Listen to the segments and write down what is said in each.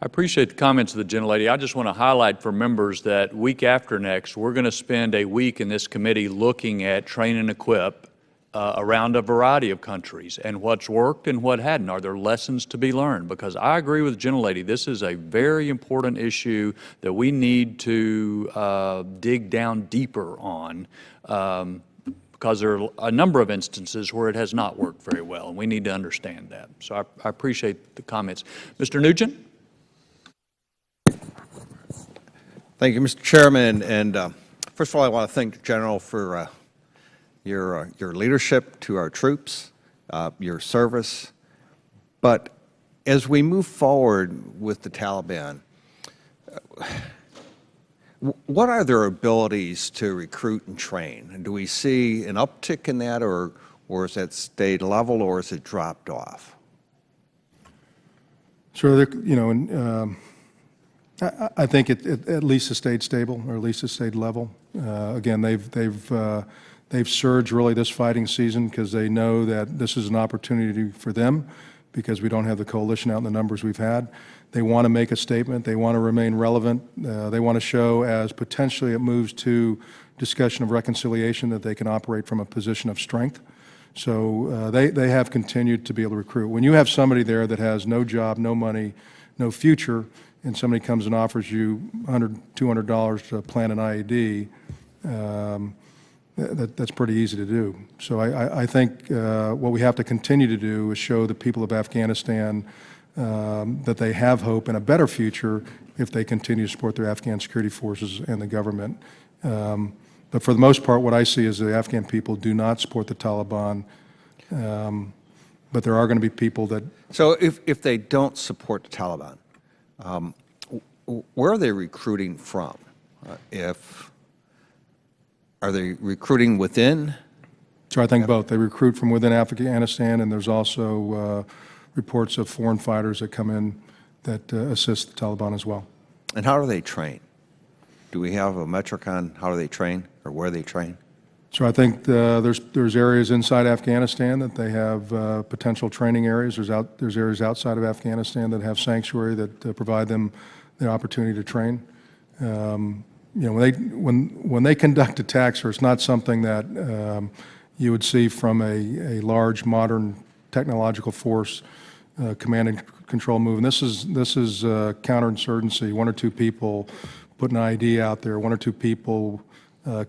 I appreciate the comments of the gentlelady. I just want to highlight for members that week after next, we're going to spend a week in this committee looking at train and equip around a variety of countries and what's worked and what hadn't. Are there lessons to be learned? Because I agree with the gentlelady, this is a very important issue that we need to dig down deeper on because there are a number of instances where it has not worked very well, and we need to understand that. So I appreciate the comments. Mr. Nugent? Thank you, Mr. Chairman. And first of all, I want to thank the General for your leadership to our troops, your service. But as we move forward with the Taliban, what are their abilities to recruit and train? And do we see an uptick in that, or has that stayed level, or has it dropped off? Sure, you know, I think it at least has stayed stable, or at least has stayed level. Again, they've surged really this fighting season because they know that this is an opportunity for them because we don't have the coalition out in the numbers we've had. They want to make a statement. They want to remain relevant. They want to show as potentially it moves to discussion of reconciliation that they can operate from a position of strength. So they have continued to be able to recruit. When you have somebody there that has no job, no money, no future, and somebody comes and offers you $100, $200 to plant an IED, that's pretty easy to do. So I think what we have to continue to do is show the people of Afghanistan that they have hope and a better future if they continue to support their Afghan security forces and the government. But for the most part, what I see is the Afghan people do not support the Taliban, but there are going to be people that... So if they don't support the Taliban, where are they recruiting from? Are they recruiting within? So I think both. They recruit from within Afghanistan, and there's also reports of foreign fighters that come in that assist the Taliban as well. And how do they train? Do we have a metric on how do they train or where they train? So I think there's areas inside Afghanistan that they have potential training areas. There's areas outside of Afghanistan that have sanctuary that provide them the opportunity to train. You know, when they conduct attacks, or it's not something that you would see from a large modern technological force command and control move. And this is counterinsurgency. One or two people putting an ID out there. One or two people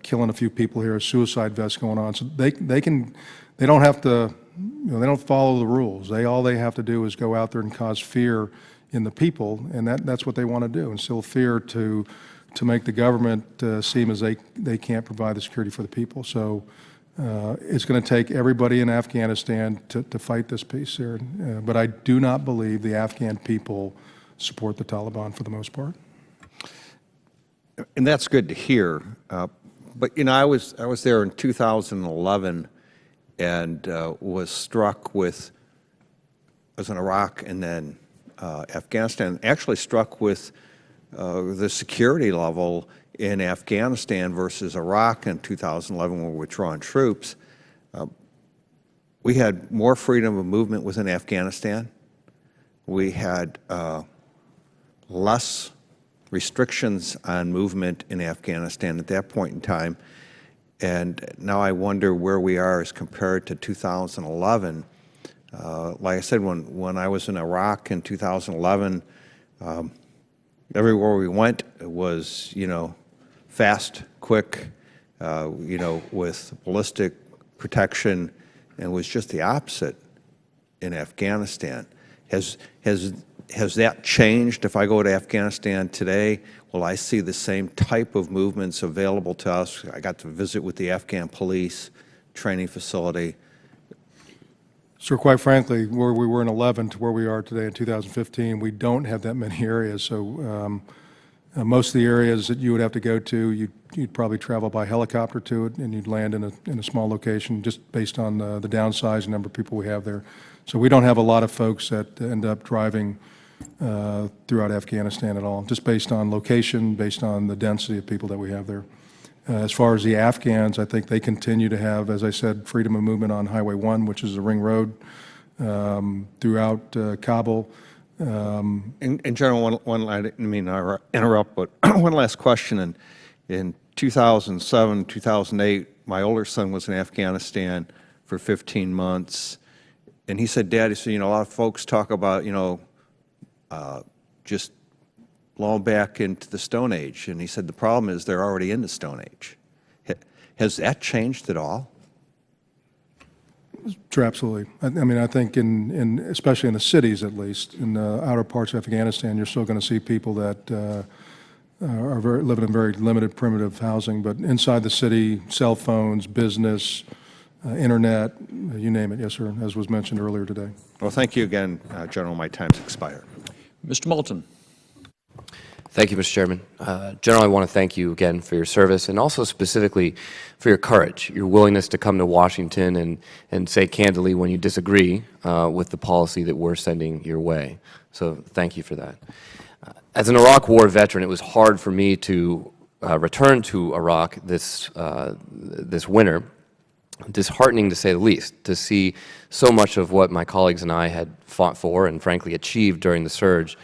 killing a few people here. A suicide vest going on. So they don't have to. You know, they don't follow the rules. All they have to do is go out there and cause fear in the people, and that's what they want to do. Instill fear to make the government seem as they can't provide the security for the people. So it's going to take everybody in Afghanistan to fight this peace here. But I do not believe the Afghan people support the Taliban for the most part. And that's good to hear. But you know, I was there in 2011 and was struck with. I was in Iraq and then Afghanistan. Actually struck with the security level in Afghanistan versus Iraq in 2011 when we were withdrawing troops. We had more freedom of movement within Afghanistan. We had less restrictions on movement in Afghanistan at that point in time. And now I wonder where we are as compared to 2011. Like I said, when I was in Iraq in 2011, everywhere we went was, you know, fast, quick, you know, with ballistic protection, and was just the opposite in Afghanistan. Has that changed? If I go to Afghanistan today, will I see the same type of movements available to us? I got to visit with the Afghan police training facility. So quite frankly, where we were in 11 to where we are today in 2015, we don't have that many areas. So most of the areas that you would have to go to, you'd probably travel by helicopter to it, and you'd land in a small location just based on the downsized number of people we have there. So we don't have a lot of folks that end up driving throughout Afghanistan at all, just based on location, based on the density of people that we have there. As far as the Afghans, I think they continue to have, as I said, freedom of movement on Highway 1, which is a ring road throughout Kabul. And General, I didn't mean to interrupt, but one last question. In 2007, 2008, my older son was in Afghanistan for 15 months, and he said, Dad, he said, a lot of folks talk about, just blowing back into the Stone Age, and he said the problem is they're already in the Stone Age. Has that changed at all? Sure, absolutely. I mean, I think especially in the cities, at least, in the outer parts of Afghanistan, you're still going to see people that are living in very limited primitive housing. But inside the city, cell phones, business, internet, you name it, yes, sir, as was mentioned earlier today. Well, thank you again, General. My time's expired. Mr. Moulton. Thank you, Mr. Chairman. General, I want to thank you again for your service and also specifically for your courage, your willingness to come to Washington and say candidly when you disagree with the policy that we're sending your way. So thank you for that. As an Iraq War veteran, it was hard for me to return to Iraq this winter. Disheartening to say the least, to see so much of what my colleagues and I had fought for and frankly achieved during the surge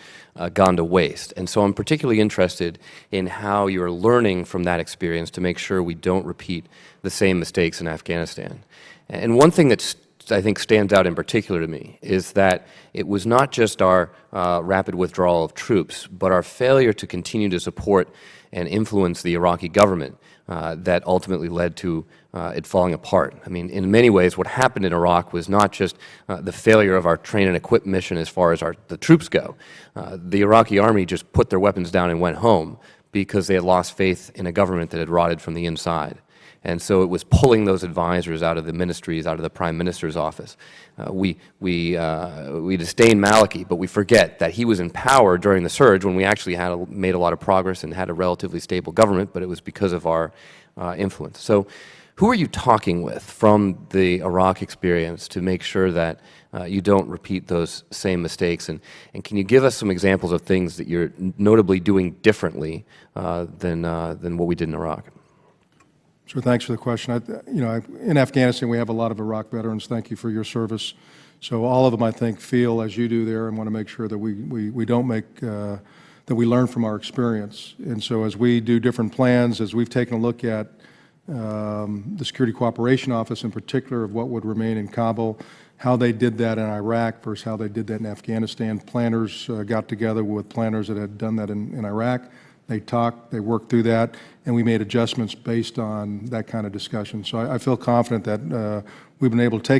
gone to waste. And so I'm particularly interested in how you're learning from that experience to make sure we don't repeat the same mistakes in Afghanistan. And one thing that I think stands out in particular to me is that it was not just our rapid withdrawal of troops, but our failure to continue to support and influence the Iraqi government that ultimately led to it falling apart. I mean, in many ways, what happened in Iraq was not just the failure of our train and equip mission as far as the troops go. The Iraqi army just put their weapons down and went home because they had lost faith in a government that had rotted from the inside. And so it was pulling those advisors out of the ministries, out of the Prime Minister's office. We disdain Maliki, but we forget that he was in power during the surge when we actually made a lot of progress and had a relatively stable government, but it was because of our influence. So who are you talking with from the Iraq experience to make sure that you don't repeat those same mistakes? And can you give us some examples of things that you're notably doing differently than what we did in Iraq? Sure, thanks for the question. In Afghanistan, we have a lot of Iraq veterans. Thank you for your service. So all of them, I think, feel as you do there and want to make sure that we don't make, that we learn from our experience. And so as we do different plans, as we've taken a look at the Security Cooperation Office in particular of what would remain in Campbell, how they did that in Iraq versus how they did that in Afghanistan. Planners got together with planners that had done that in Iraq. They talked, they worked through that, and we made adjustments based on that kind of discussion. So I feel confident that we've been able to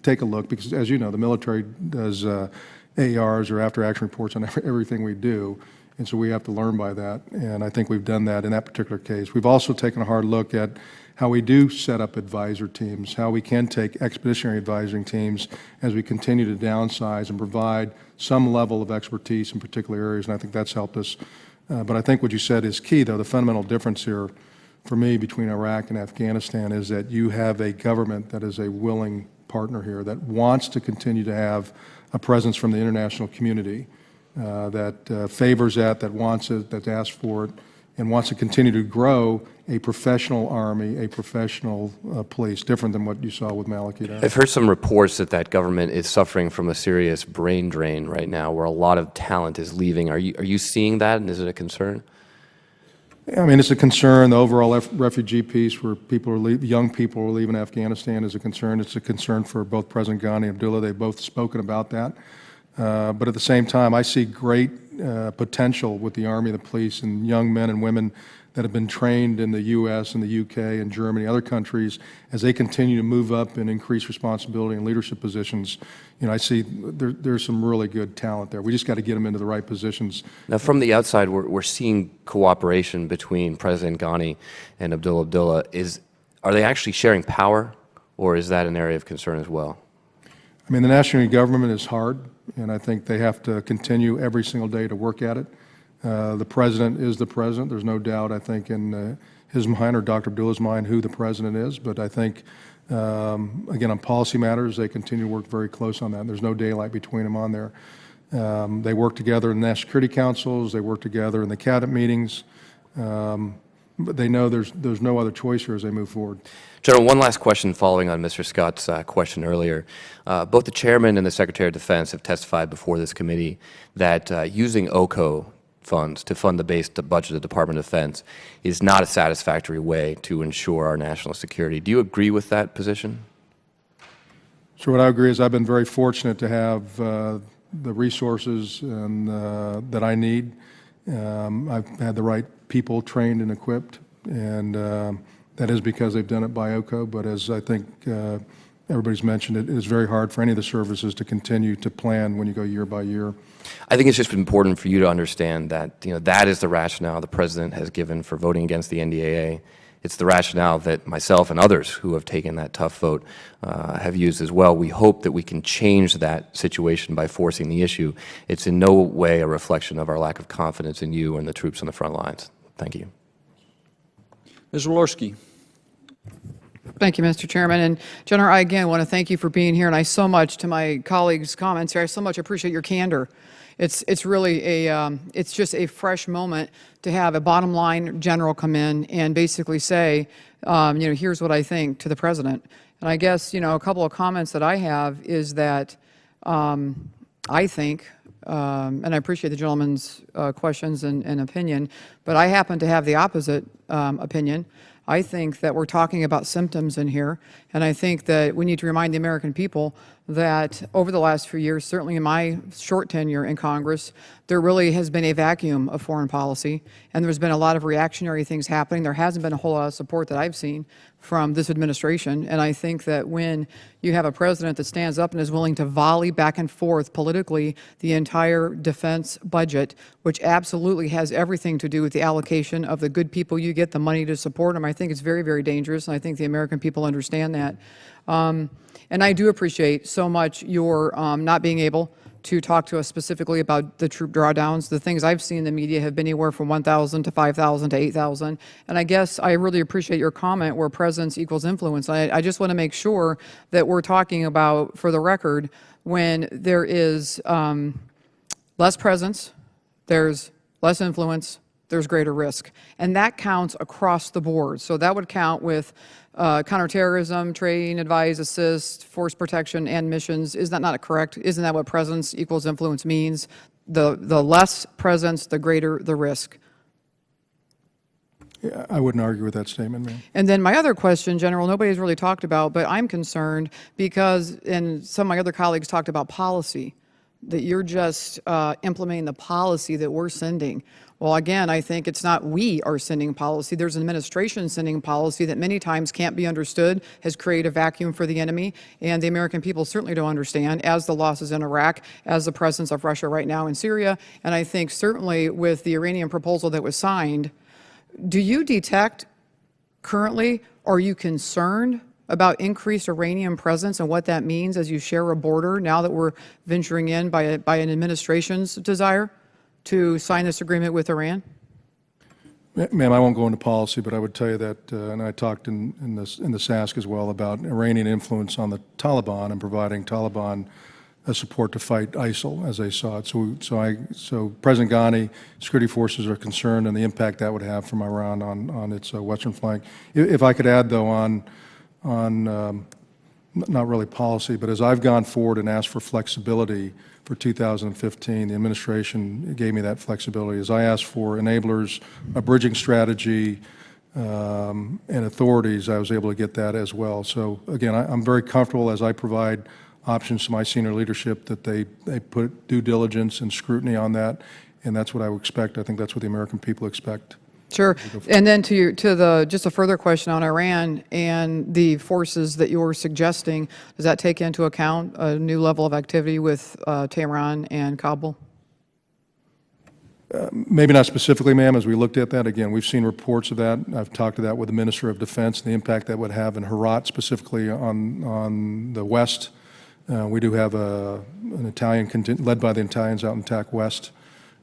take a look, because as you know, the military does ARs or after action reports on everything we do, and so we have to learn by that, and I think we've done that in that particular case. We've also taken a hard look at how we do set up advisor teams, how we can take expeditionary advising teams as we continue to downsize and provide some level of expertise in particular areas, and I think that's helped us. But I think what you said is key, though. The fundamental difference here for me between Iraq and Afghanistan is that you have a government that is a willing partner here, that wants to continue to have a presence from the international community, that favors that wants it, that asks for it, and wants to continue to grow a professional army, a professional police, different than what you saw with Maliki. I've heard some reports that government is suffering from a serious brain drain right now, where a lot of talent is leaving. Are you seeing that, and is it a concern? I mean, it's a concern. The overall refugee piece, where young people are leaving Afghanistan, is a concern. It's a concern for both President Ghani and Abdullah. They've both spoken about that. But at the same time, I see great potential with the Army, the police, and young men and women that have been trained in the U.S. and the U.K. and Germany, other countries, as they continue to move up and increase responsibility and leadership positions. I see there's some really good talent there. We just got to get them into the right positions. Now, from the outside, we're seeing cooperation between President Ghani and Abdullah. Are they actually sharing power, or is that an area of concern as well? I mean, the national unity government is hard, and I think they have to continue every single day to work at it. The president is the president. There's no doubt, I think, in his mind or Dr. Abdullah's mind who the president is. But I think, again, on policy matters, they continue to work very close on that. There's no daylight between them on there. They work together in the National Security Councils. They work together in the cabinet meetings. but they know there's no other choice here as they move forward. General, one last question following on Mr. Scott's question earlier. Both the chairman and the Secretary of Defense have testified before this committee that using OCO funds to fund the base budget of the Department of Defense is not a satisfactory way to ensure our national security. Do you agree with that position? So what I agree is I've been very fortunate to have the resources and, that I need. I've had the right people trained and equipped, and that is because they've done it by OCO. But as I think everybody's mentioned, it is very hard for any of the services to continue to plan when you go year by year. I think it's just important for you to understand that that is the rationale the President has given for voting against the NDAA. It's the rationale that myself and others who have taken that tough vote have used as well. We hope that we can change that situation by forcing the issue. It's in no way a reflection of our lack of confidence in you and the troops on the front lines. Thank you. Ms. Walorski. Thank you, Mr. Chairman. And General, I again want to thank you for being here. And I so much, to my colleagues' comments here, I so much appreciate your candor. It's really it's just a fresh moment to have a bottom line general come in and basically say, here's what I think to the President. And I guess, a couple of comments that I have is that I think, and I appreciate the gentleman's questions and opinion, but I happen to have the opposite opinion. I think that we're talking about symptoms in here, and I think that we need to remind the American people that over the last few years, certainly in my short tenure in Congress, there really has been a vacuum of foreign policy, and there's been a lot of reactionary things happening. There hasn't been a whole lot of support that I've seen from this administration, and I think that when you have a president that stands up and is willing to volley back and forth politically the entire defense budget, which absolutely has everything to do with the allocation of the good people you get, the money to support them, I think it's very, very dangerous, and I think the American people understand that. And I do appreciate so much your not being able to talk to us specifically about the troop drawdowns. The things I've seen in the media have been anywhere from 1,000 to 5,000 to 8,000. And I guess I really appreciate your comment where presence equals influence. I just want to make sure that we're talking about, for the record, when there is less presence, there's less influence, there's greater risk. And that counts across the board. So that would count with counterterrorism, train, advise, assist, force protection, and missions. Is that not correct? Isn't that what presence equals influence means? The less presence, the greater the risk. Yeah, I wouldn't argue with that statement, ma'am. And then my other question, General, nobody's really talked about, but I'm concerned because, and some of my other colleagues talked about policy, that you're just implementing the policy that we're sending. Well, again, I think it's not we are sending policy. There's an administration sending policy that many times can't be understood, has created a vacuum for the enemy, and the American people certainly don't understand, as the losses in Iraq, as the presence of Russia right now in Syria, and I think certainly with the Iranian proposal that was signed. Do you detect currently, are you concerned about increased Iranian presence and what that means as you share a border now that we're venturing in by an administration's desire to sign this agreement with Iran? Ma'am, I won't go into policy, but I would tell you that, and I talked in the SASC as well about Iranian influence on the Taliban and providing Taliban support to fight ISIL as they saw it. So President Ghani, security forces are concerned and the impact that would have from Iran on its western flank. If I could add, though, on not really policy, but as I've gone forward and asked for flexibility for 2015, the administration gave me that flexibility. As I asked for enablers, a bridging strategy, and authorities, I was able to get that as well. So again, I'm very comfortable as I provide options to my senior leadership that they put due diligence and scrutiny on that, and that's what I would expect. I think that's what the American people expect. Sure. And then just a further question on Iran and the forces that you're suggesting, does that take into account a new level of activity with Tehran and Kabul? Maybe not specifically, ma'am, as we looked at that. Again, we've seen reports of that. I've talked to that with the Minister of Defense and the impact that would have in Herat, specifically on the west. We do have an Italian contingent led by the Italians out in TAC West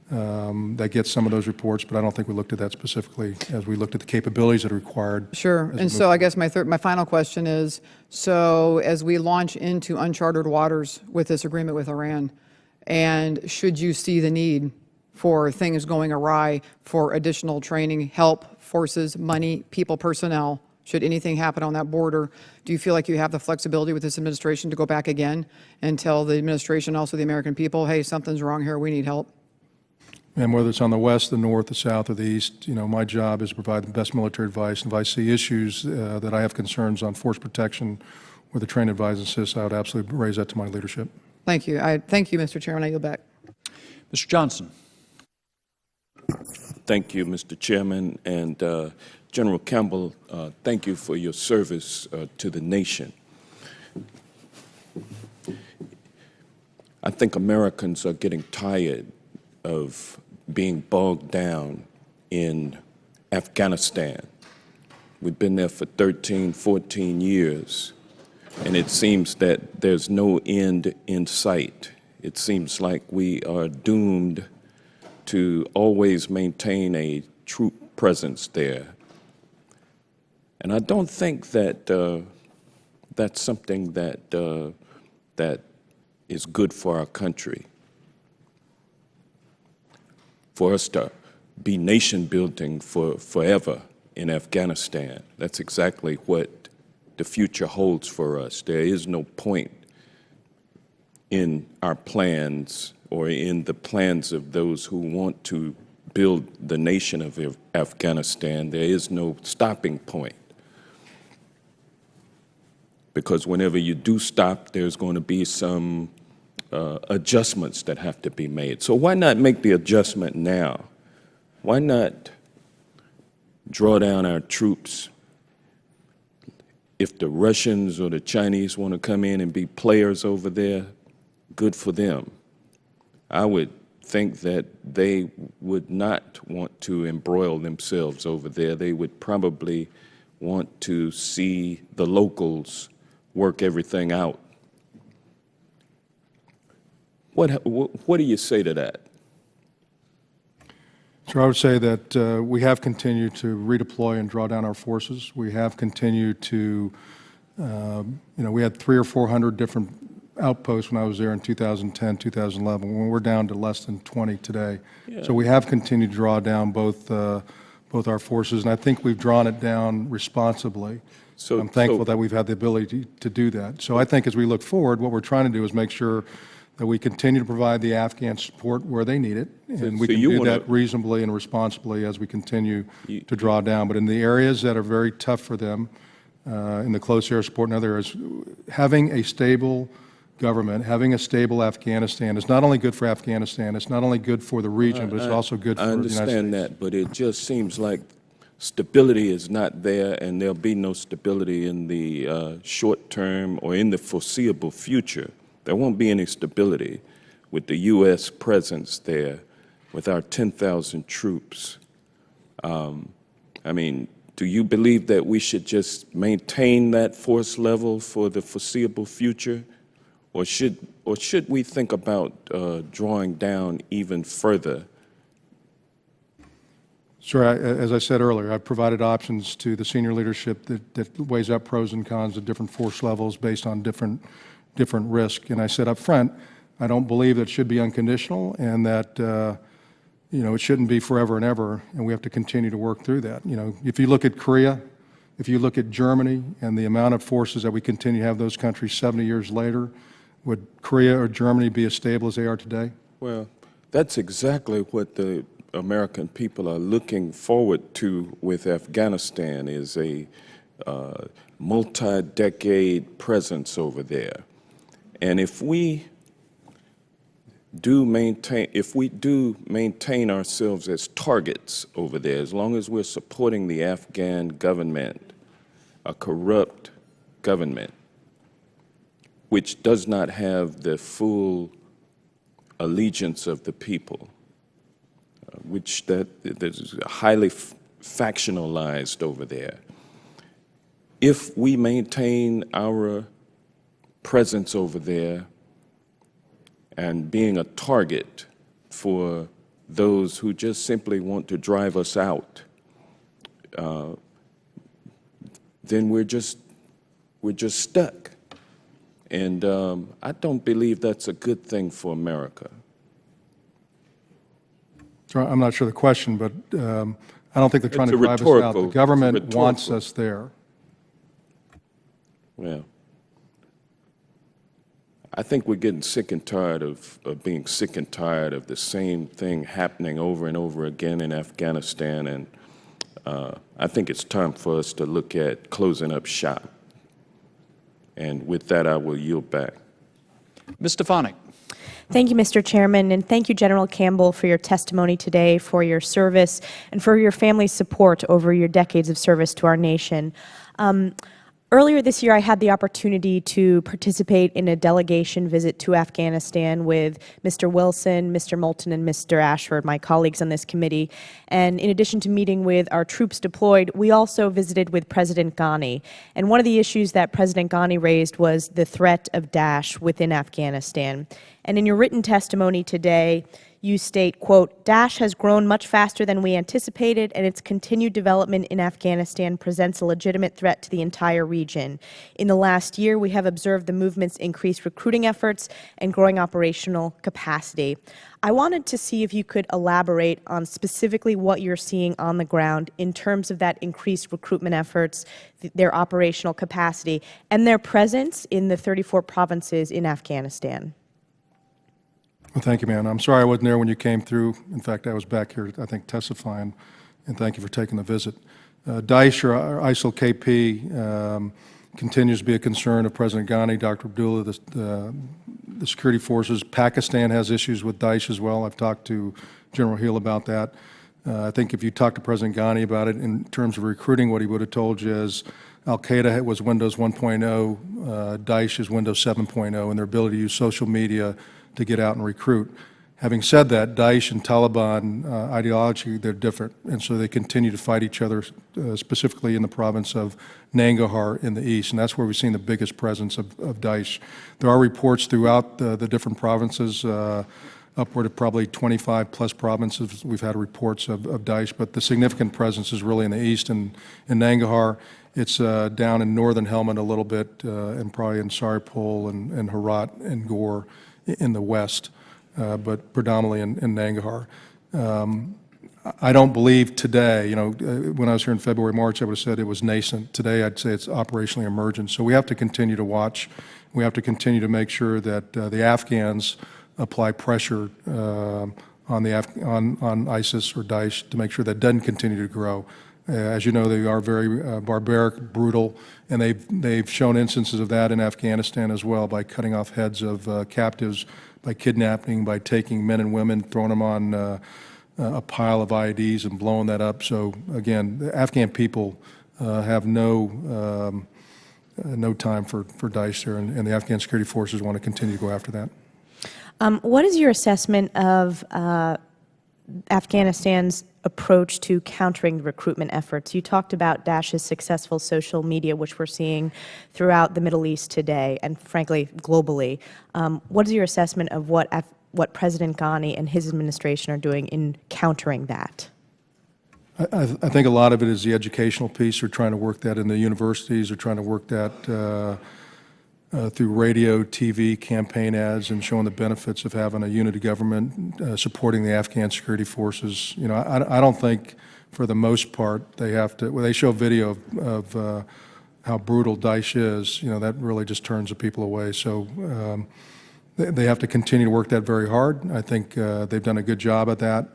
that gets some of those reports, but I don't think we looked at that specifically as we looked at the capabilities that are required. Sure. And so I guess my final question is, so as we launch into uncharted waters with this agreement with Iran, and should you see the need for things going awry, for additional training, help, forces, money, people, personnel, should anything happen on that border? Do you feel like you have the flexibility with this administration to go back again and tell the administration, also the American people, hey, something's wrong here, we need help? And whether it's on the west, the north, the south, or the east, my job is to provide the best military advice. And if I see issues that I have concerns on force protection or the train advise and assist, I would absolutely raise that to my leadership. Thank you. Thank you, Mr. Chairman. I yield back. Mr. Johnson. Thank you, Mr. Chairman. And General Campbell, thank you for your service to the nation. I think Americans are getting tired of being bogged down in Afghanistan. We've been there for 13, 14 years, and it seems that there's no end in sight. It seems like we are doomed to always maintain a troop presence there. And I don't think that that's something that is good for our country. For us to be nation building forever in Afghanistan, that's exactly what the future holds for us. There is no point in our plans or in the plans of those who want to build the nation of Afghanistan. There is no stopping point. Because whenever you do stop, there's going to be some adjustments that have to be made. So why not make the adjustment now? Why not draw down our troops? If the Russians or the Chinese want to come in and be players over there, good for them. I would think that they would not want to embroil themselves over there. They would probably want to see the locals work everything out. What do you say to that? So I would say that we have continued to redeploy and draw down our forces. We have continued to, we had 300 or 400 different outposts when I was there in 2010, 2011, when we're down to less than 20 today. Yeah. So we have continued to draw down both our forces, and I think we've drawn it down responsibly. So I'm thankful that we've had the ability to do that. So I think as we look forward, what we're trying to do is make sure that we continue to provide the Afghan support where they need it, and we can do that reasonably and responsibly as we continue to draw down. But in the areas that are very tough for them, in the close air support and other areas, having a stable government, having a stable Afghanistan is not only good for Afghanistan, it's not only good for the region, but it's also good for the United States. I understand that, but it just seems like stability is not there, and there'll be no stability in the short term or in the foreseeable future. There won't be any stability with the U.S. presence there, with our 10,000 troops. I mean, do you believe that we should just maintain that force level for the foreseeable future? Or should we think about drawing down even further? Sure. As I said earlier, I've provided options to the senior leadership that weighs up pros and cons of different force levels based on different risk. And I said up front, I don't believe that it should be unconditional, and that it shouldn't be forever and ever, and we have to continue to work through that. If you look at Korea, if you look at Germany and the amount of forces that we continue to have those countries 70 years later, would Korea or Germany be as stable as they are today? Well, that's exactly what the American people are looking forward to with Afghanistan, is a multi-decade presence over there. And if we do maintain ourselves as targets over there, as long as we're supporting the Afghan government, a corrupt government, which does not have the full allegiance of the people, which that is highly factionalized over there. If we maintain our presence over there and being a target for those who just simply want to drive us out, then we're just stuck. And I don't believe that's a good thing for America. So I'm not sure the question, but I don't think they're trying to drive us out. The government wants us there. Well, I think we're getting sick and tired of being sick and tired of the same thing happening over and over again in Afghanistan, and I think it's time for us to look at closing up shop. And with that, I will yield back. Ms. Stefanik. Thank you, Mr. Chairman, and thank you, General Campbell, for your testimony today, for your service, and for your family's support over your decades of service to our nation. Earlier this year, I had the opportunity to participate in a delegation visit to Afghanistan with Mr. Wilson, Mr. Moulton, and Mr. Ashford, my colleagues on this committee. And in addition to meeting with our troops deployed, we also visited with President Ghani. And one of the issues that President Ghani raised was the threat of Daesh within Afghanistan. And in your written testimony today, you state, quote, Daesh has grown much faster than we anticipated, and its continued development in Afghanistan presents a legitimate threat to the entire region. In the last year, we have observed the movement's increased recruiting efforts and growing operational capacity. I wanted to see if you could elaborate on specifically what you're seeing on the ground in terms of that increased recruitment efforts, their operational capacity, and their presence in the 34 provinces in Afghanistan. Well, thank you, ma'am. I'm sorry I wasn't there when you came through. In fact, I was back here, I think, testifying, and thank you for taking the visit. Daesh, or ISIL-KP, continues to be a concern of President Ghani, Dr. Abdullah, the security forces. Pakistan has issues with Daesh as well. I've talked to General Hill about that. I think if you talk to President Ghani about it in terms of recruiting, what he would have told you is Al-Qaeda was Windows 1.0, Daesh is Windows 7.0, and their ability to use social media to get out and recruit. Having said that, Daesh and Taliban ideology, they're different, and so they continue to fight each other, specifically in the province of Nangarhar in the east, and that's where we've seen the biggest presence of Daesh. There are reports throughout the different provinces, upward of probably 25 plus provinces we've had reports of Daesh, but the significant presence is really in the east and in Nangarhar. It's down in northern Helmand a little bit, and probably in Saripol and Herat and Gore in the west, but predominantly in Nangarhar. I don't believe today, when I was here in February, March, I would have said it was nascent. Today, I'd say it's operationally emergent. So we have to continue to watch. We have to continue to make sure that the Afghans apply pressure on ISIS or Daesh to make sure that doesn't continue to grow. As you know, they are very barbaric, brutal, and they've shown instances of that in Afghanistan as well by cutting off heads of captives, by kidnapping, by taking men and women, throwing them on a pile of IEDs and blowing that up. So again, the Afghan people have no time for Daesh there, and the Afghan security forces want to continue to go after that. What is your assessment of Afghanistan's approach to countering recruitment efforts? You talked about Daesh's successful social media, which we're seeing throughout the Middle East today, and frankly, globally. What is your assessment of what President Ghani and his administration are doing in countering that? I think a lot of it is the educational piece. They're trying to work that in the universities. They're trying to work that through radio, TV, campaign ads, and showing the benefits of having a unity government, supporting the Afghan security forces. I don't think, for the most part, they have to. When they show video of how brutal Daesh is, that really just turns the people away. So they have to continue to work that very hard. I think they've done a good job at that.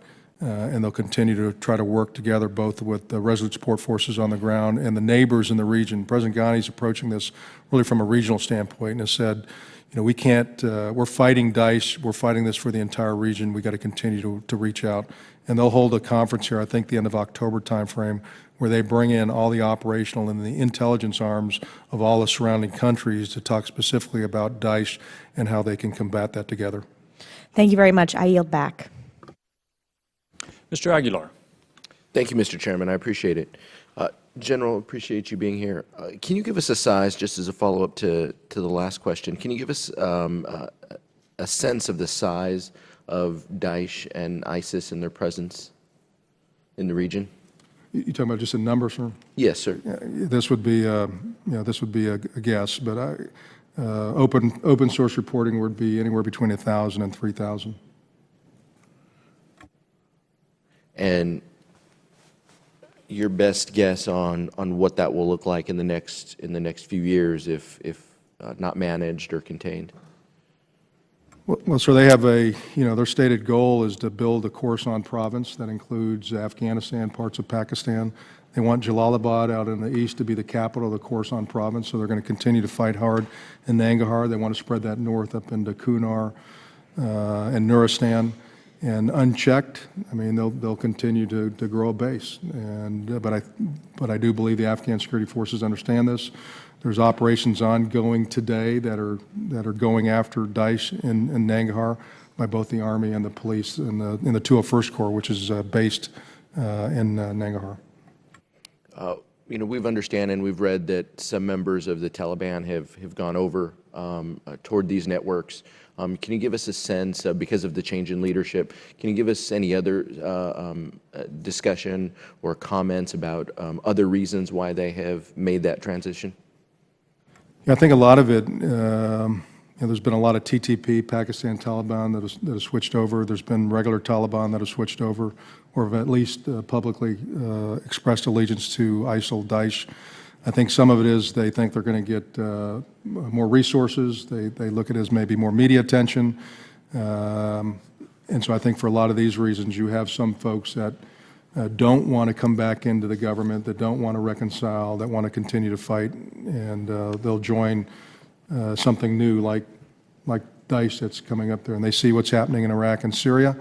And they'll continue to try to work together both with the Resolute support forces on the ground and the neighbors in the region. President Ghani is approaching this really from a regional standpoint and has said, we can't, we're fighting Daesh, we're fighting this for the entire region, we got to continue to reach out. And they'll hold a conference here, I think the end of October timeframe, where they bring in all the operational and the intelligence arms of all the surrounding countries to talk specifically about Daesh and how they can combat that together. Thank you very much. I yield back. Mr. Aguilar. Thank you, Mr. Chairman. I appreciate it. General, appreciate you being here. Can you give us a size, just as a follow-up to the last question, can you give us a sense of the size of Daesh and ISIS and their presence in the region? You talking about just a number, sir? Yes, sir. This would be, this would be a guess, but open source reporting would be anywhere between 1,000 and 3,000. and your best guess on what that will look like in the next few years if not managed or contained? Well, so they have their stated goal is to build a Khorasan province that includes Afghanistan, parts of Pakistan. They want Jalalabad out in the east to be the capital of the Khorasan province, so they're going to continue to fight hard in Nangarhar. They want to spread that north up into Kunar and Nuristan. And unchecked, I mean, they'll continue to grow a base. But I do believe the Afghan security forces understand this. There's operations ongoing today that are going after Daesh in Nangarhar by both the Army and the police in the 201st Corps, which is based in Nangarhar. We've understand and we've read that some members of the Taliban have gone over toward these networks. Can you give us a sense, because of the change in leadership, can you give us any other discussion or comments about other reasons why they have made that transition? Yeah, I think a lot of it, there's been a lot of TTP, Pakistan Taliban, that has switched over. There's been regular Taliban that have switched over or have at least publicly expressed allegiance to ISIL, Daesh. I think some of it is they think they're going to get more resources. They look at it as maybe more media attention. And so I think for a lot of these reasons, you have some folks that don't want to come back into the government, that don't want to reconcile, that want to continue to fight, and they'll join something new like Daesh that's coming up there. And they see what's happening in Iraq and Syria.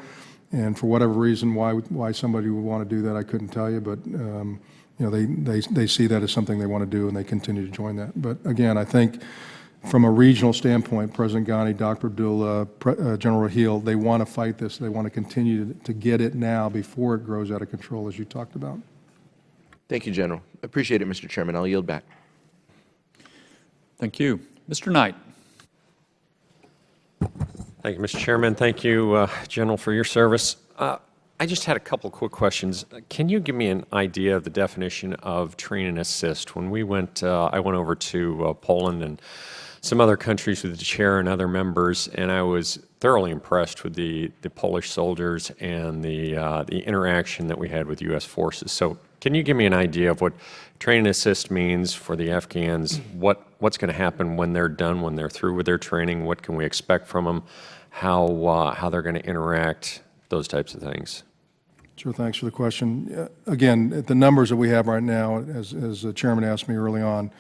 And for whatever reason, why somebody would want to do that, I couldn't tell you. But they see that as something they want to do, and they continue to join that. But again, I think from a regional standpoint, President Ghani, Dr. Abdullah, General Raheel, they want to fight this. They want to continue to get it now before it grows out of control, as you talked about. Thank you, General. Appreciate it, Mr. Chairman. I'll yield back. Thank you. Mr. Knight. Thank you, Mr. Chairman. Thank you, General, for your service. I just had a couple quick questions. Can you give me an idea of the definition of train and assist? When we went, I went over to Poland and some other countries with the chair and other members, and I was thoroughly impressed with the Polish soldiers and the interaction that we had with U.S. forces. So can you give me an idea of what train and assist means for the Afghans? What's going to happen when they're done, when they're through with their training? What can we expect from them? How they're going to interact, those types of things. Sure, thanks for the question. Again, the numbers that we have right now, as the chairman asked me early on,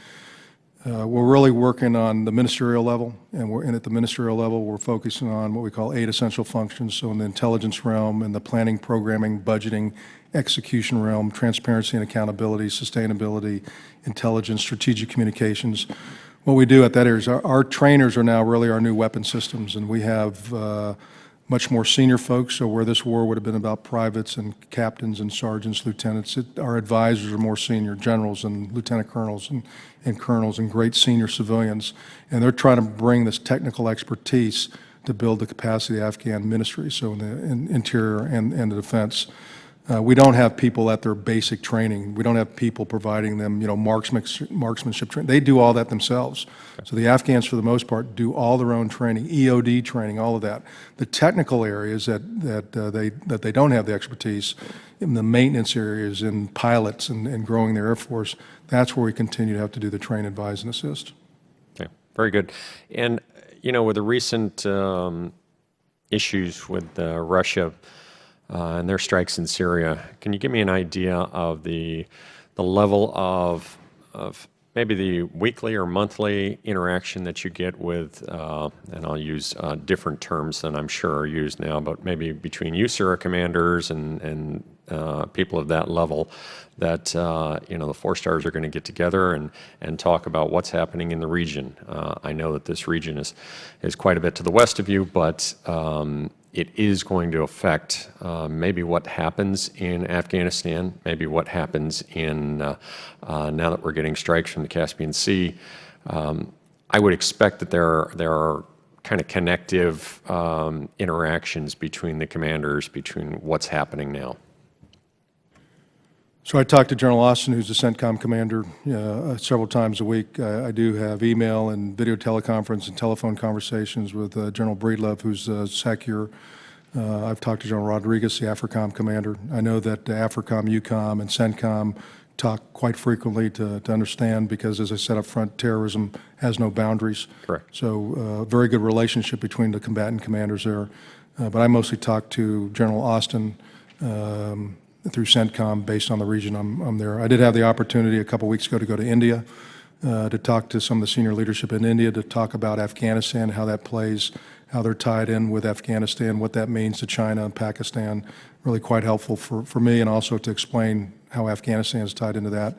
we're really working on the ministerial level, and at the ministerial level, we're focusing on what we call 8 essential functions. So in the intelligence realm, in the planning, programming, budgeting, execution realm, transparency and accountability, sustainability, intelligence, strategic communications. What we do at that area is our trainers are now really our new weapon systems, and we have much more senior folks. So where this war would have been about privates and captains and sergeants, lieutenants, our advisors are more senior, generals and lieutenant colonels and colonels and great senior civilians. And they're trying to bring this technical expertise to build the capacity of the Afghan ministry, so in the interior and the defense. We don't have people at their basic training. We don't have people providing them, marksmanship training. They do all that themselves. Okay. So the Afghans, for the most part, do all their own training, EOD training, all of that. The technical areas that they don't have the expertise, in the maintenance areas, in pilots and growing their Air Force, that's where we continue to have to do the train, advise, and assist. Okay, very good. And, with the recent issues with Russia, and their strikes in Syria, can you give me an idea of the level of maybe the weekly or monthly interaction that you get with, and I'll use different terms than I'm sure are used now, but maybe between USARA commanders and people of that level that, the 4 stars are going to get together and talk about what's happening in the region. I know that this region is quite a bit to the west of you, but it is going to affect maybe what happens in Afghanistan, maybe what happens in, now that we're getting strikes from the Caspian Sea. I would expect that there are kind of connective interactions between the commanders, between what's happening now. So I talk to General Austin, who's the CENTCOM commander, several times a week. I do have email and video teleconference and telephone conversations with General Breedlove, who's SACEUR I've talked to General Rodriguez, the AFRICOM commander. I know that AFRICOM, EUCOM, and CENTCOM talk quite frequently to understand, because, as I said up front, terrorism has no boundaries. Correct. So very good relationship between the combatant commanders there. But I mostly talk to General Austin through CENTCOM based on the region I'm there. I did have the opportunity a couple weeks ago to go to India to talk to some of the senior leadership in India, to talk about Afghanistan, how that plays, how they're tied in with Afghanistan, what that means to China and Pakistan. Really quite helpful for me, and also to explain how Afghanistan is tied into that.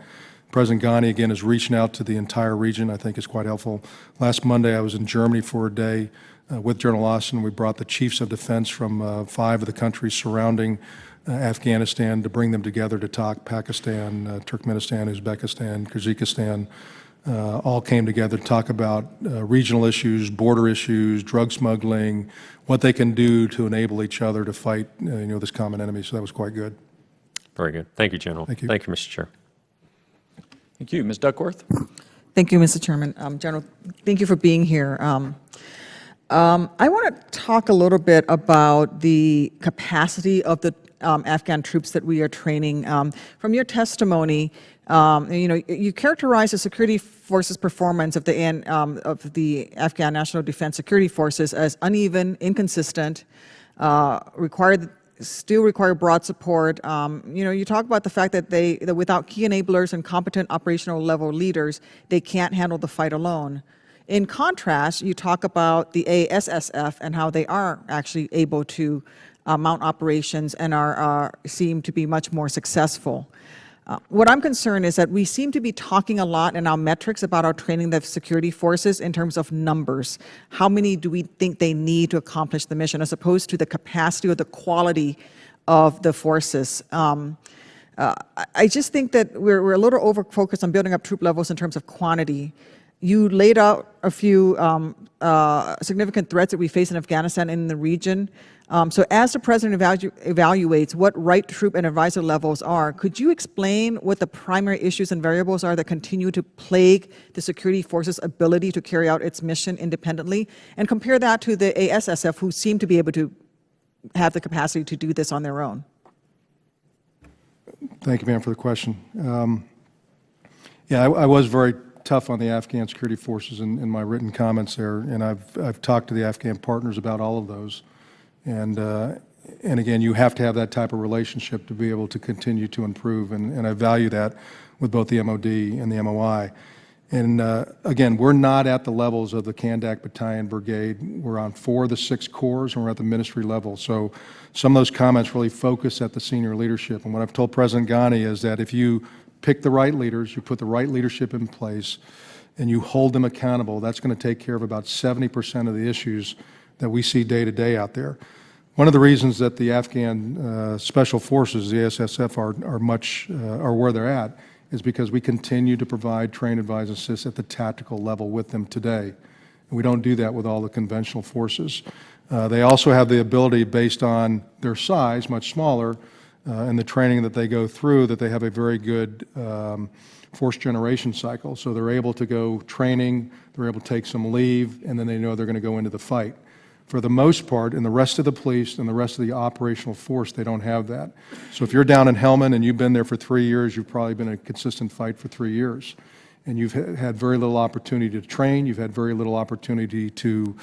President Ghani, again, is reaching out to the entire region, I think is quite helpful. Last Monday, I was in Germany for a day with General Austin. We brought the chiefs of defense from 5 of the countries surrounding Afghanistan to bring them together to talk. Pakistan, Turkmenistan, Uzbekistan, Kyrgyzstan, all came together to talk about regional issues, border issues, drug smuggling, what they can do to enable each other to fight this common enemy. So that was quite good. Very good. Thank you, General. Thank you. Thank you, Mr. Chair. Thank you. Ms. Duckworth? Thank you, Mr. Chairman. General, thank you for being here. I want to talk a little bit about the capacity of the Afghan troops that we are training. From your testimony, you characterize the security forces' performance of the Afghan National Defense Security Forces as uneven, inconsistent, still require broad support. You talk about the fact that without key enablers and competent operational level leaders, they can't handle the fight alone. In contrast, you talk about the ASSF and how they are actually able to mount operations and seem to be much more successful. What I'm concerned is that we seem to be talking a lot in our metrics about our training of security forces in terms of numbers. How many do we think they need to accomplish the mission, as opposed to the capacity or the quality of the forces? I just think that we're a little over-focused on building up troop levels in terms of quantity. You laid out a few significant threats that we face in Afghanistan and in the region. So as the President evaluates what right troop and advisor levels are, could you explain what the primary issues and variables are that continue to plague the security forces' ability to carry out its mission independently, and compare that to the ASSF, who seem to be able to have the capacity to do this on their own? Thank you, ma'am, for the question. I was very tough on the Afghan security forces in my written comments there, and I've talked to the Afghan partners about all of those. And again, you have to have that type of relationship to be able to continue to improve, and I value that with both the MOD and the MOI. And again, we're not at the levels of the Kandak Battalion Brigade. We're on 4 of the 6 corps, and we're at the ministry level. So some of those comments really focus at the senior leadership. And what I've told President Ghani is that if you pick the right leaders, you put the right leadership in place, and you hold them accountable, that's going to take care of about 70% of the issues that we see day to day out there. One of the reasons that the Afghan Special Forces, the ASSF, are where they're at is because we continue to provide train, advise, assist at the tactical level with them today. And we don't do that with all the conventional forces. They also have the ability, based on their size, much smaller, and the training that they go through, that they have a very good force generation cycle. So they're able to go training, they're able to take some leave, and then they know they're going to go into the fight. For the most part, in the rest of the police and the rest of the operational force, they don't have that. So if you're down in Helmand and you've been there for 3 years, you've probably been in a consistent fight for 3 years. And you've had very little opportunity to train, you've had very little opportunity to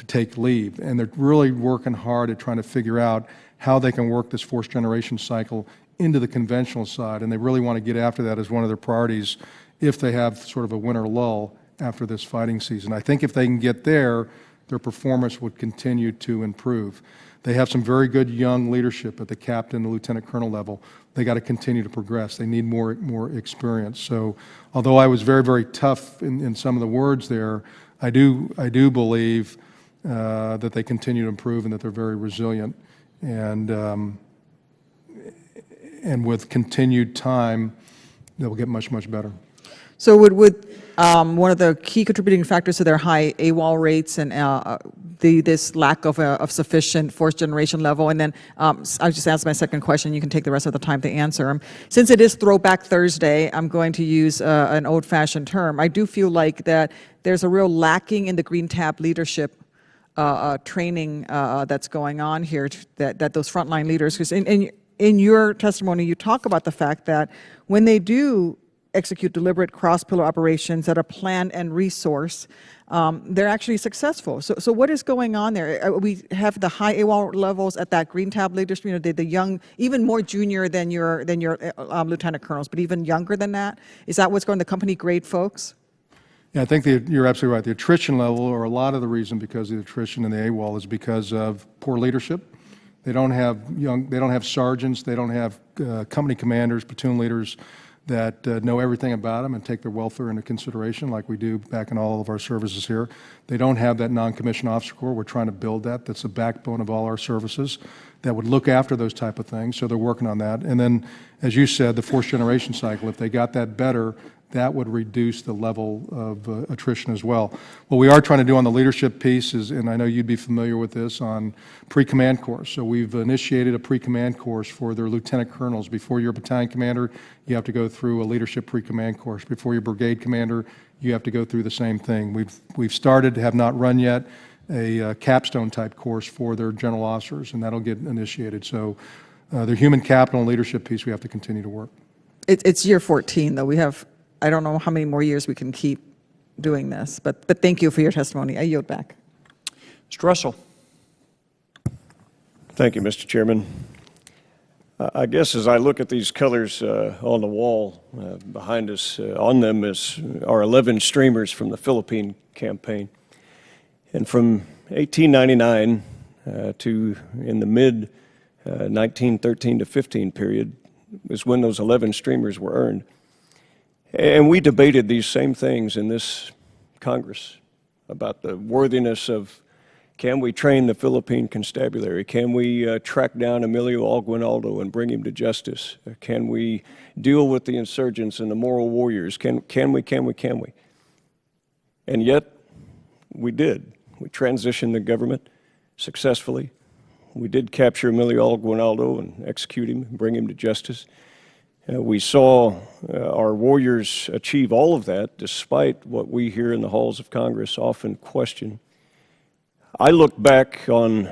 take leave. And they're really working hard at trying to figure out how they can work this force generation cycle into the conventional side. And they really want to get after that as one of their priorities if they have sort of a winter lull after this fighting season. I think if they can get there, their performance would continue to improve. They have some very good young leadership at the captain, the lieutenant colonel level. They got to continue to progress. They need more experience. So although I was very, very tough in some of the words there, I do believe that they continue to improve and that they're very resilient. And with continued time, they'll get much, much better. So would one of the key contributing factors to their high AWOL rates and this lack of sufficient force generation level? And then I'll just ask my second question. You can take the rest of the time to answer them. Since it is Throwback Thursday, I'm going to use an old-fashioned term. I do feel like that there's a real lacking in the Green Tab leadership training that's going on here, that those frontline leaders, because in your testimony, you talk about the fact that when they do execute deliberate cross-pillar operations that are planned and resourced, they're actually successful. So what is going on there? We have the high AWOL levels at that green tab leadership, you know, the young, even more junior than your lieutenant colonels, but even younger than that. Is that what's going, the company grade folks? Yeah, I think you're absolutely right. The attrition level, or a lot of the reason because of the attrition in the AWOL, is because of poor leadership. They don't have sergeants, they don't have company commanders, platoon leaders that know everything about them and take their welfare into consideration like we do back in all of our services here. They don't have that non-commissioned officer corps. We're trying to build that. That's the backbone of all our services that would look after those type of things. So they're working on that. And then, as you said, the fourth generation cycle, if they got that better, that would reduce the level of attrition as well. What we are trying to do on the leadership piece is, and I know you'd be familiar with this, on pre-command course. So we've initiated a pre-command course for their lieutenant colonels. Before you're a battalion commander, you have to go through a leadership pre-command course. Before you're brigade commander, you have to go through the same thing. We've started, have not run yet, a capstone type course for their general officers, and that'll get initiated. So their human capital and leadership piece, we have to continue to work. It's year 14, though. We have, I don't know how many more years we can keep doing this, but thank you for your testimony. I yield back. Mr. Russell. Thank you, Mr. Chairman. I guess as I look at these colors on the wall behind us, on them are 11 streamers from the Philippine campaign. And from 1899 to in the mid 1913 to 15 period is when those 11 streamers were earned. And we debated these same things in this Congress about the worthiness of, can we train the Philippine constabulary? Can we track down Emilio Aguinaldo and bring him to justice? Can we deal with the insurgents and the moral warriors? Can we? And yet, we did. We transitioned the government successfully. We did capture Emilio Aguinaldo and execute him, bring him to justice. We saw our warriors achieve all of that despite what we here in the halls of Congress often question. I look back on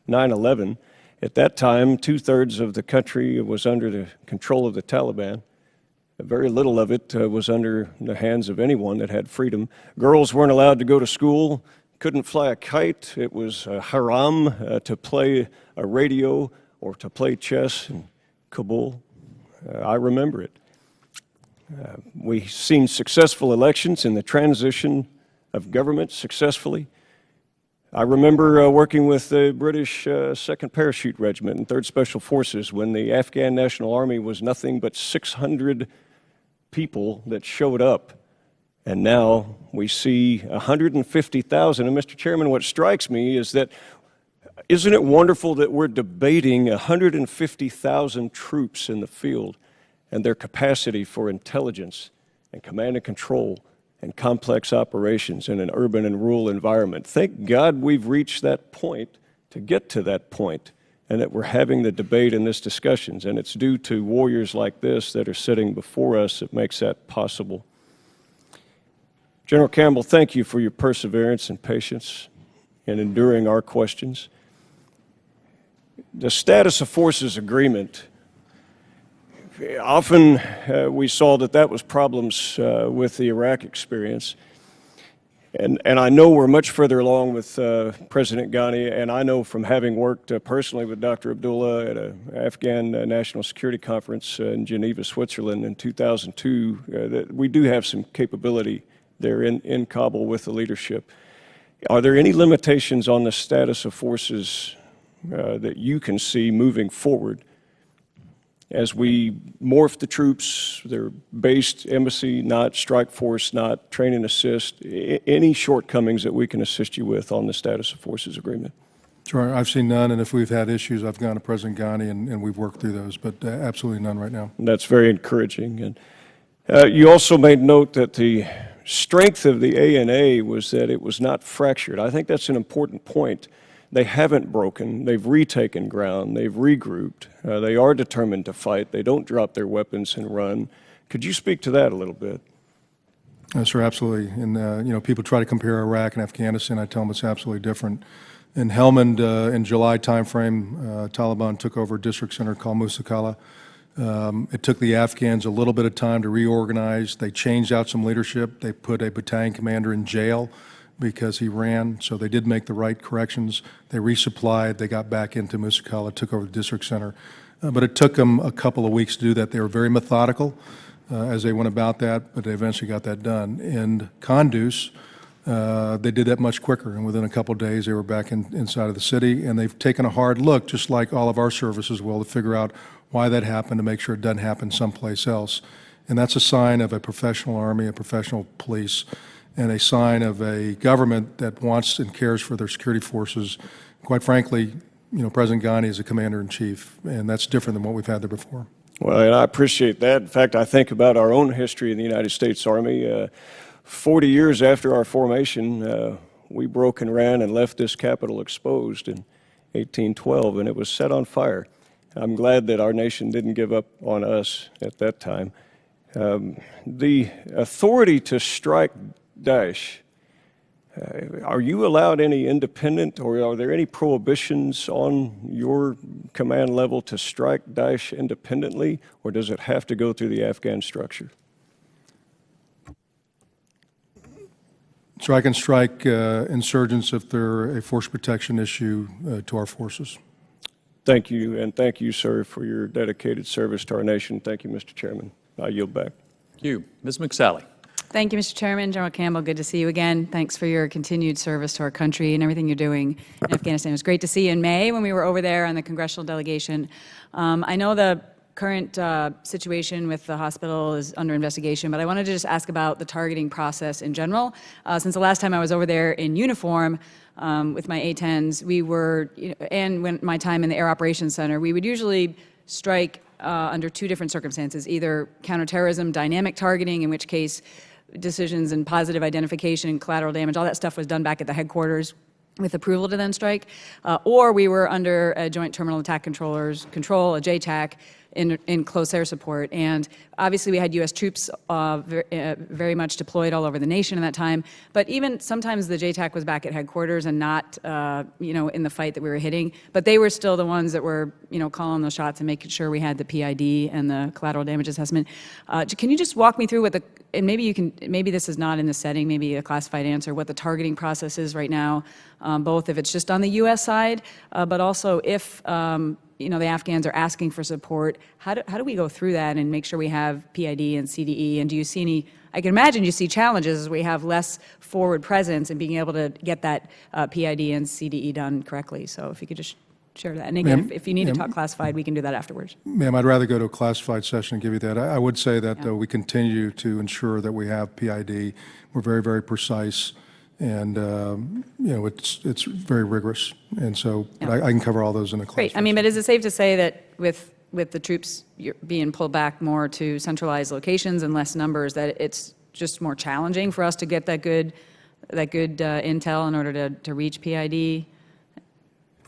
9/11. At that time, 2/3 of the country was under the control of the Taliban. Very little of it was under the hands of anyone that had freedom. Girls weren't allowed to go to school, couldn't fly a kite. It was haram to play a radio or to play chess in Kabul. I remember it. We've seen successful elections in the transition of government successfully. I remember working with the British 2nd Parachute Regiment and 3rd Special Forces when the Afghan National Army was nothing but 600 people that showed up. And now we see 150,000. And Mr. Chairman, what strikes me is that, isn't it wonderful that we're debating 150,000 troops in the field and their capacity for intelligence and command and control and complex operations in an urban and rural environment? Thank God we've reached that point to get to that point, and that we're having the debate and this discussions, and it's due to warriors like this that are sitting before us that makes that possible. General Campbell, thank you for your perseverance and patience in enduring our questions. The status of forces agreement, often we saw that was problems with the Iraq experience. And I know we're much further along with President Ghani, and I know from having worked personally with Dr. Abdullah at an Afghan National Security Conference in Geneva, Switzerland in 2002, that we do have some capability there in Kabul with the leadership. Are there any limitations on the status of forces that you can see moving forward as we morph the troops? They're based embassy, not strike force, not train and assist. Any shortcomings that we can assist you with on the status of forces agreement? Sure, I've seen none, and if we've had issues, I've gone to President Ghani and we've worked through those, but absolutely none right now. That's very encouraging. And you also made note that the strength of the ANA was that it was not fractured. I think that's an important point. They haven't broken. They've retaken ground. They've regrouped. They are determined to fight. They don't drop their weapons and run. Could you speak to that a little bit? Sir, absolutely. And, people try to compare Iraq and Afghanistan. I tell them it's absolutely different. In Helmand, in July timeframe, Taliban took over a district center called Musakala. It took the Afghans a little bit of time to reorganize. They changed out some leadership. They put a battalion commander in jail because he ran, so they did make the right corrections. They resupplied. They got back into Musakala, took over the district center. But it took them a couple of weeks to do that. They were very methodical as they went about that, but they eventually got that done. In Kunduz, they did that much quicker, and within a couple of days, they were back inside of the city, and they've taken a hard look, just like all of our services will, to figure out why that happened, to make sure it doesn't happen someplace else. And that's a sign of a professional army, a professional police, and a sign of a government that wants and cares for their security forces. Quite frankly, President Ghani is a commander-in-chief, and that's different than what we've had there before. Well, and I appreciate that. In fact, I think about our own history in the United States Army. 40 years after our formation, we broke and ran and left this Capitol exposed in 1812, and it was set on fire. I'm glad that our nation didn't give up on us at that time. The authority to strike Daesh, are you allowed any independent, or are there any prohibitions on your command level to strike Daesh independently, or does it have to go through the Afghan structure? So I can strike insurgents if they're a force protection issue to our forces. Thank you, and thank you, sir, for your dedicated service to our nation. Thank you, Mr. Chairman. I yield back. Thank you. Ms. McSally. Thank you, Mr. Chairman. General Campbell, good to see you again. Thanks for your continued service to our country and everything you're doing in Afghanistan. It was great to see you in May when we were over there on the congressional delegation. I know the current situation with the hospital is under investigation, but I wanted to just ask about the targeting process in general. Since the last time I was over there in uniform with my A-10s, we were, and when my time in the Air Operations Center, we would usually strike under two different circumstances, either counterterrorism, dynamic targeting, in which case decisions and positive identification, collateral damage, all that stuff was done back at the headquarters with approval to then strike, or we were under a Joint Terminal Attack Controller's control, a JTAC, in close air support. And obviously we had U.S. troops very much deployed all over the nation in that time, but even sometimes the JTAC was back at headquarters and not, in the fight that we were hitting, but they were still the ones that were, calling those shots and making sure we had the PID and the collateral damage assessment. Can you just walk me through what and maybe this is not in the setting, maybe a classified answer, what the targeting process is right now, both if it's just on the U.S. side, but also if, the Afghans are asking for support, how do we go through that and make sure we have PID and CDE? And do you see any, I can imagine you see challenges as we have less forward presence in being able to get that PID and CDE done correctly. So if you could just share that. And again, if you need to talk classified, we can do that afterwards. Ma'am, I'd rather go to a classified session and give you that. I would say that we continue to ensure that we have PID. We're very, very precise. And, it's very rigorous. And so I can cover all those in the class. Great. I mean, but is it safe to say that with the troops being pulled back more to centralized locations and less numbers, that it's just more challenging for us to get that good intel in order to reach PID?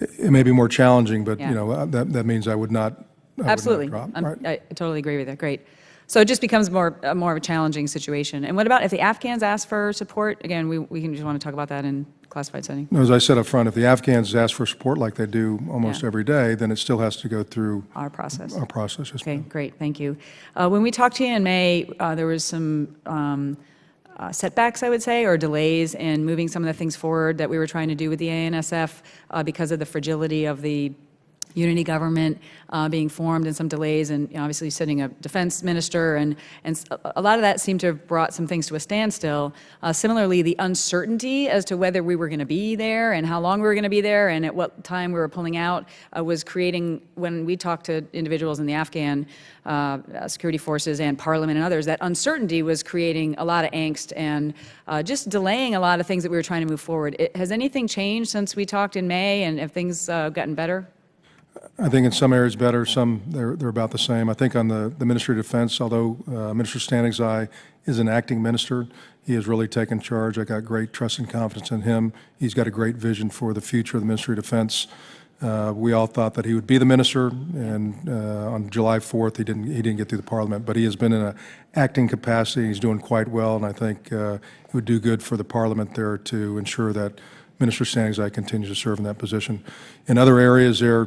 It may be more challenging, but, that means I would not Absolutely. Drop. I totally agree with that. Great. So it just becomes more of a challenging situation. And what about if the Afghans ask for support? Again, we can just want to talk about that in classified setting. No, as I said up front, if the Afghans ask for support like they do almost every day, then it still has to go through our process. Yes, okay, great. Thank you. When we talked to you in May, there was some setbacks, I would say, or delays in moving some of the things forward that we were trying to do with the ANSF because of the fragility of the unity government being formed and some delays, and obviously sitting a defense minister, and a lot of that seemed to have brought some things to a standstill. Similarly, the uncertainty as to whether we were going to be there and how long we were going to be there and at what time we were pulling out was creating, when we talked to individuals in the Afghan security forces and parliament and others, that uncertainty was creating a lot of angst and just delaying a lot of things that we were trying to move forward. Has anything changed since we talked in May, and have things gotten better? I think in some areas better, some they're about the same. I think on the Ministry of Defense, although Minister Stanigzai is an acting minister, he has really taken charge. I got great trust and confidence in him. He's got a great vision for the future of the Ministry of Defense. We all thought that he would be the minister, and on July 4th, he didn't get through the Parliament. But he has been in an acting capacity. He's doing quite well, and I think it would do good for the Parliament there to ensure that Minister Stanzai continues to serve in that position. In other areas, there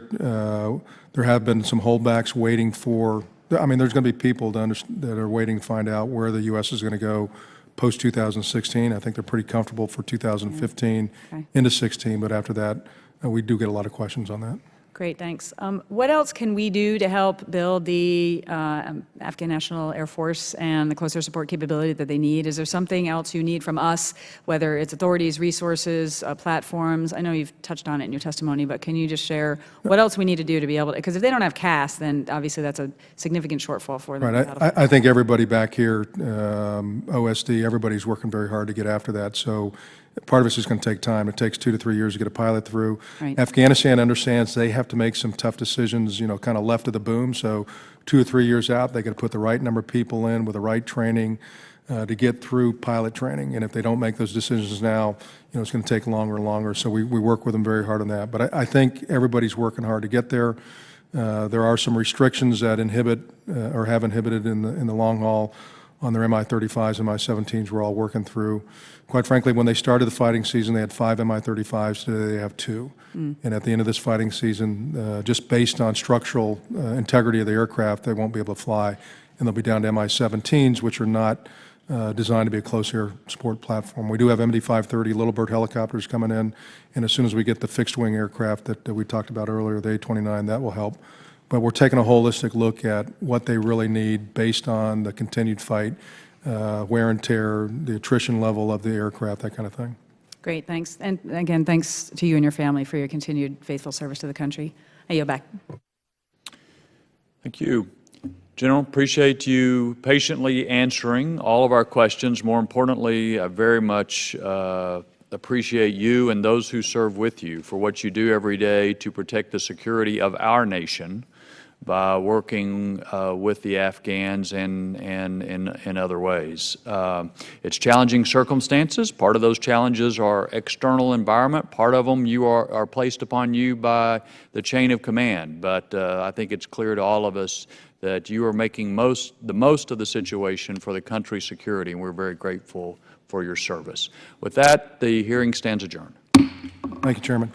have been some holdbacks waiting for. I mean, there's going to be people that are waiting to find out where the U.S. is going to go post-2016. I think they're pretty comfortable for 2015 into 16, but after that, we do get a lot of questions on that. Great, thanks. What else can we do to help build the Afghan National Air Force and the close air support capability that they need? Is there something else you need from us, whether it's authorities, resources, platforms? I know you've touched on it in your testimony, but can you just share what else we need to do to be able to, because if they don't have CAS, then obviously that's a significant shortfall for them. Right. I think everybody back here, OSD, everybody's working very hard to get after that. So part of it's just going to take time. It takes 2 to 3 years to get a pilot through. Right. Afghanistan understands they have to make some tough decisions, kind of left of the boom. So 2 or 3 years out, they got to put the right number of people in with the right training to get through pilot training. And if they don't make those decisions now, it's going to take longer and longer. So we work with them very hard on that. But I think everybody's working hard to get there. There are some restrictions that inhibit or have inhibited in the long haul on their Mi-35s and Mi-17s we're all working through. Quite frankly, when they started the fighting season, they had 5 Mi-35s. Today they have 2. And at the end of this fighting season, just based on structural integrity of the aircraft, they won't be able to fly. And they'll be down to Mi-17s, which are not designed to be a close air support platform. We do have MD-530 Little Bird helicopters coming in. And as soon as we get the fixed wing aircraft that we talked about earlier, the A-29, that will help. But we're taking a holistic look at what they really need based on the continued fight, wear and tear, the attrition level of the aircraft, that kind of thing. Great, thanks. And again, thanks to you and your family for your continued faithful service to the country. I yield back. Thank you. General, appreciate you patiently answering all of our questions. More importantly, I very much appreciate you and those who serve with you for what you do every day to protect the security of our nation by working with the Afghans and in other ways. It's challenging circumstances. Part of those challenges are external environment. Part of them are placed upon you by the chain of command. But I think it's clear to all of us that you are making the most of the situation for the country's security, and we're very grateful for your service. With that, the hearing stands adjourned. Thank you, Chairman.